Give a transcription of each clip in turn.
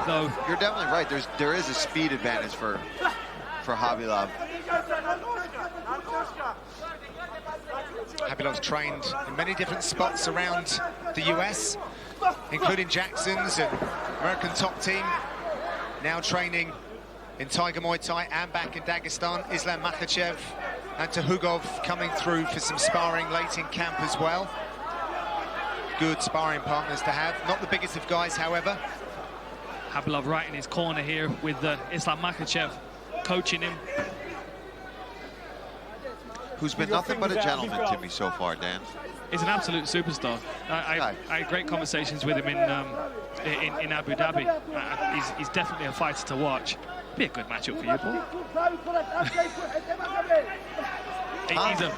though. You're definitely right. There is a speed advantage for Khabilov. Khabilov's trained in many different spots around the US, including Jackson's and American top team. Now training in Tiger Muay Thai and back in Dagestan. Islam Makhachev and Tuhugov coming through for some sparring late in camp as well. Good sparring partners to have. Not the biggest of guys, however. Khabilov right in his corner here with Islam Makhachev coaching him. Who's been nothing but a gentleman to me so far, Dan. He's an absolute superstar. I had great conversations with him in Abu Dhabi. He's definitely a fighter to watch. Be a good matchup for you, Paul.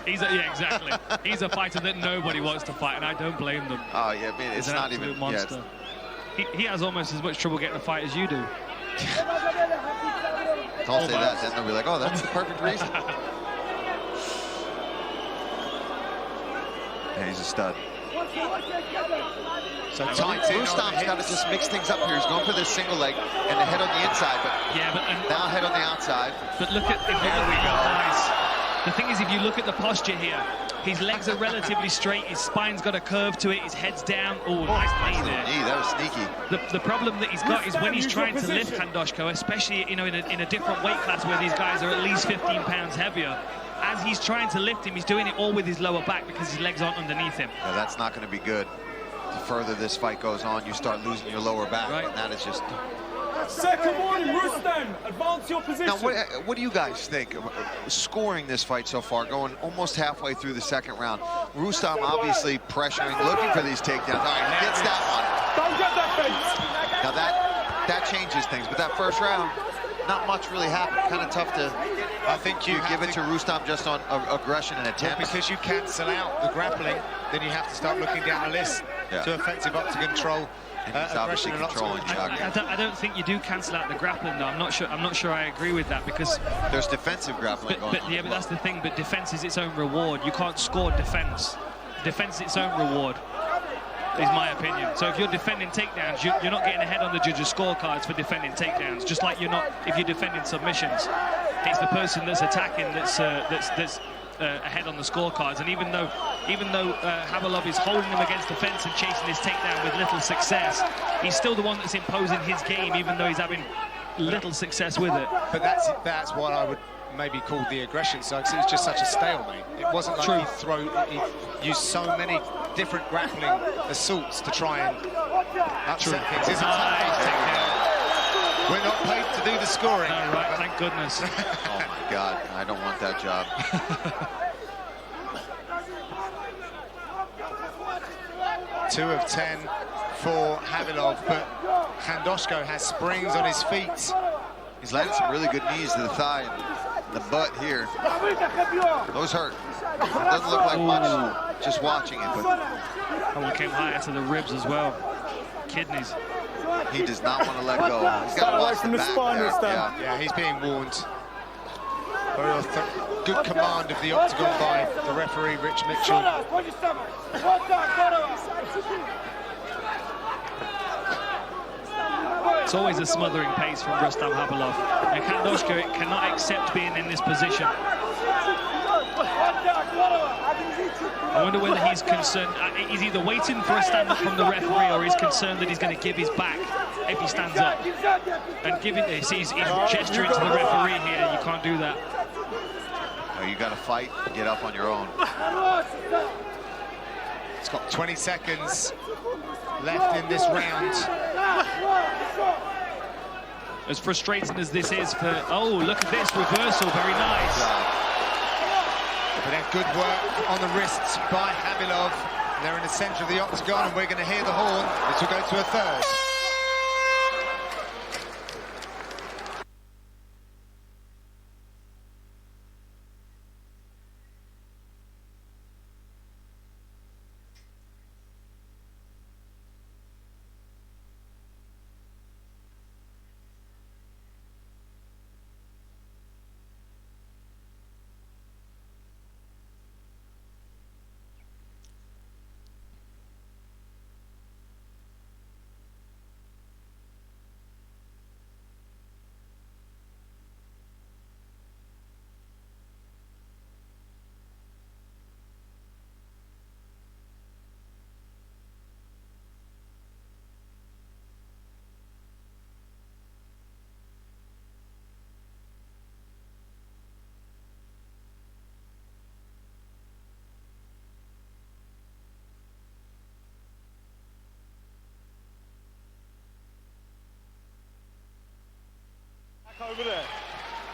Yeah, exactly. He's a fighter that nobody wants to fight, and I don't blame them. Oh yeah, I mean, it's not even monster. Yeah, he has almost as much trouble getting a fight as you do. I'll say that, then they'll be like, oh, that's the perfect reason. Yeah, he's a stud. So Rustam's got to just mix things up here. He's going for this single leg and the head on the inside, but now head on the outside. But look at him. There we go. Nice. The thing is, if you look at the posture here, his legs are relatively straight, his spine's got a curve to it, his head's down. Oh, nice knee there. That was sneaky. The problem that he's got is when he's trying to lift Khandoshko, especially in a different weight class where these guys are at least 15 pounds heavier, as he's trying to lift him, he's doing it all with his lower back because his legs aren't underneath him. Yeah, that's not going to be good. The further this fight goes on, you start losing your lower back, and that is just... Second warning, Rustam, advance your position. Now, what do you guys think? Scoring this fight so far, going almost halfway through the second round. Rustam obviously pressuring, looking for these takedowns. All right, he gets that one. Don't get that face. Now that changes things, but that first round, not much really happened. Kind of tough to... I think you give it to Rustam just on aggression and attempt. Well, because you cancel out the grappling, then you have to start looking down the list to effective octagon control. And he's obviously controlling the octagon. I don't think you do cancel out the grappling, though. I'm not sure I agree with that, because there's defensive grappling going on. Yeah, but that's the thing. But defense is its own reward. You can't score defense. Defense is its own reward, is my opinion. So if you're defending takedowns, you're not getting ahead on the judges' scorecards for defending takedowns. Just like you're not if you're defending submissions. It's the person that's attacking that's ahead on the scorecards. And even though Khabilov is holding him against the fence and chasing his takedown with little success, he's still the one that's imposing his game, even though he's having little success with it. But that's what I would maybe call the aggression side. So it's just such a stalemate. It wasn't like he used so many different grappling assaults to try and upset things. It's a tough takedown. We're not paid to do the scoring. No, right, thank goodness. Oh my God, I don't want that job. Two of 10 for Khabilov, but Khandoshko has springs on his feet. He's landed some really good knees to the thigh and the butt here. Those hurt. Doesn't look like much just watching it, but... That one came higher to the ribs as well. Kidneys. He does not want to let go. He's got to watch the back there. Yeah, he's being warned. Very good command of the octagon by the referee, Rich Mitchell. It's always a smothering pace from Rustam Khabilov. And Khandoshko cannot accept being in this position. I wonder whether he's concerned. He's either waiting for a stand-up from the referee, or he's concerned that he's going to give his back if he stands up. And giving this, he's gesturing to the referee here. You can't do that. Oh, you got to fight, get up on your own. It's got 20 seconds left in this round. As frustrating as this is for... Oh, look at this reversal. Very nice. But then good work on the wrists by Khabilov. They're in the center of the octagon, and we're going to hear the horn. This will go to a third.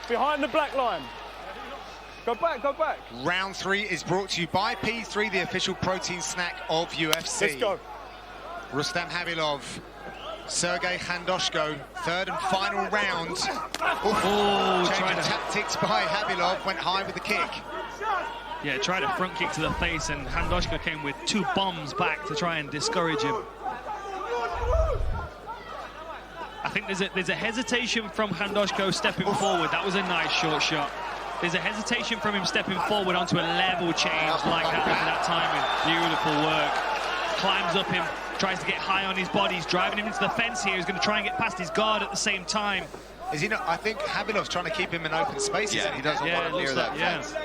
Behind the black line. Go back, go back. Round 3 is brought to you by P3, the official protein snack of UFC. Let's go. Rustam Khabilov, Sergey Khandoshko, third and final round. Change of tactics by Khabilov, went high with the kick. Yeah, tried a front kick to the face, and Khandoshko came with 2 bombs back to try and discourage him. I think there's a hesitation from Khandoshko stepping forward. That was a nice short shot. There's a hesitation from him stepping forward onto a level change like that for that timing. Beautiful work. Climbs up him, tries to get high on his body. He's driving him into the fence here. He's going to try and get past his guard at the same time. Is he not? I think Khabilov's trying to keep him in open spaces. Yeah, he doesn't want to near that fence.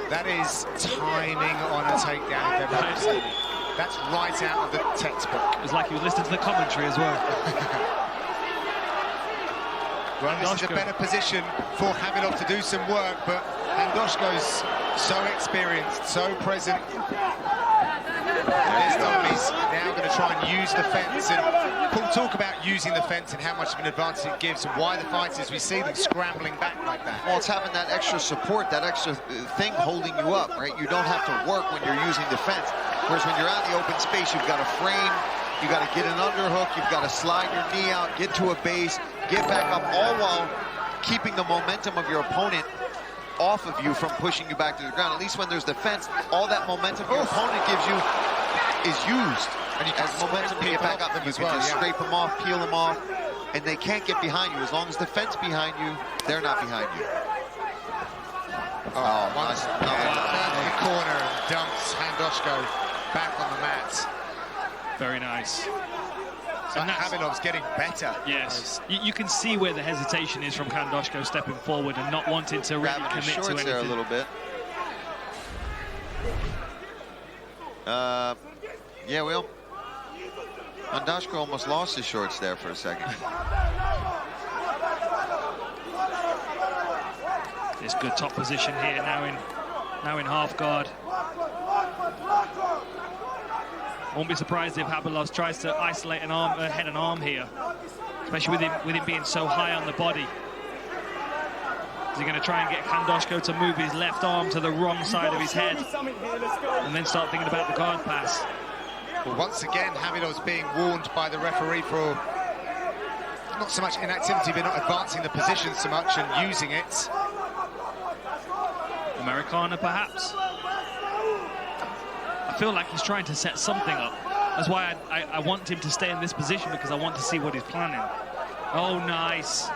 That is timing on a takedown, if ever I've seen it. That's right out of the textbook. It was like he was listening to the commentary as well. Well, this is a better position for Khabilov to do some work, but Khandoshko's so experienced, so present. This time he's now going to try and use the fence. And we'll talk about using the fence and how much of an advantage it gives and why the fighters, we see them scrambling back like that. Well, it's having that extra support, that extra thing holding you up, right? You don't have to work when you're using the fence. Whereas when you're out in the open space, you've got to frame, you've got to get an underhook, you've got to slide your knee out, get to a base, get back up, all while keeping the momentum of your opponent off of you from pushing you back to the ground. At least when there's defense, all that momentum your opponent gives you is used. And you can momentum to get back up, and you can just scrape them off, peel them off, and they can't get behind you. As long as the fence behind you, they're not behind you. Oh, nice. In the corner and dumps Khandoshko back on the mat. Very nice. So Khabilov's getting better. Yes, you can see where the hesitation is from Khandoshko stepping forward and not wanting to really commit to anything. There a little bit. Yeah, well, Khandoshko almost lost his shorts there for a second. This good top position here now in half guard. Won't be surprised if Khabilov tries to isolate an arm, head and arm here, especially with him being so high on the body. Is he going to try and get Khandoshko to move his left arm to the wrong side of his head and then start thinking about the guard pass? Well, once again, Khabilov's being warned by the referee for not so much inactivity, but not advancing the position so much and using it. Americana, perhaps? I feel like he's trying to set something up. That's why I want him to stay in this position, because I want to see what he's planning. Oh, nice.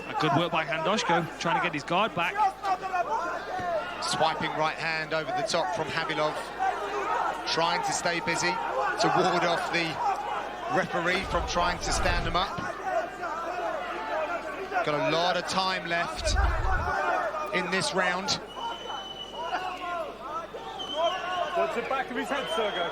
A good work by Khandoshko, trying to get his guard back. Swiping right hand over the top from Khabilov, trying to stay busy to ward off the referee from trying to stand him up. Got a lot of time left in this round. What's the back of his head, Sergey?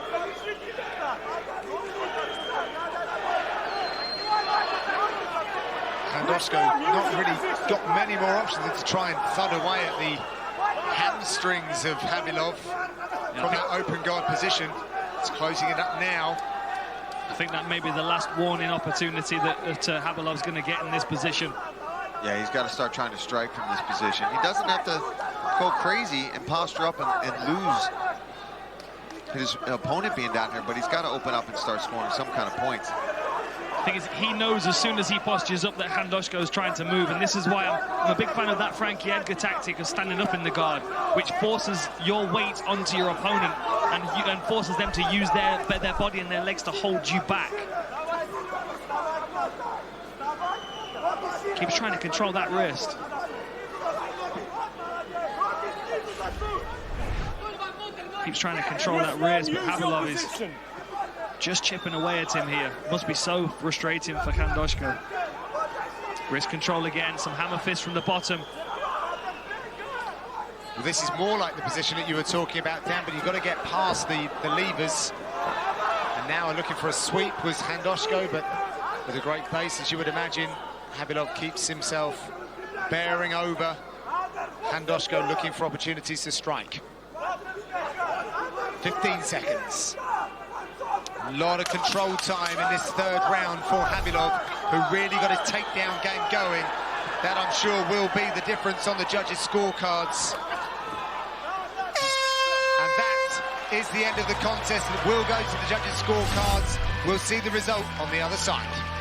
Khandoshko not really got many more options than to try and thud away at the hamstrings of Khabilov from that open guard position. It's closing it up now. I think that may be the last warning opportunity that Khabilov's going to get in this position. Yeah, he's got to start trying to strike from this position. He doesn't have to go crazy and posture up and lose his opponent being down here, but he's got to open up and start scoring some kind of points. The thing is, he knows as soon as he postures up that Khandoshko is trying to move, and this is why I'm a big fan of that Frankie Edgar tactic of standing up in the guard, which forces your weight onto your opponent and forces them to use their body and their legs to hold you back. Keeps trying to control that wrist. Keeps trying to control that wrist, but Khabilov is just chipping away at him here. Must be so frustrating for Khandoshko. Wrist control again, some hammer fist from the bottom. Well, this is more like the position that you were talking about, Dan, but you've got to get past the levers. And now looking for a sweep was Khandoshko, but with a great pace, as you would imagine. Khabilov keeps himself bearing over. Khandoshko looking for opportunities to strike. 15 seconds. A lot of control time in this third round for Khabilov, who really got his takedown game going. That, I'm sure, will be the difference on the judges' scorecards. And that is the end of the contest. It will go to the judges' scorecards. We'll see the result on the other side.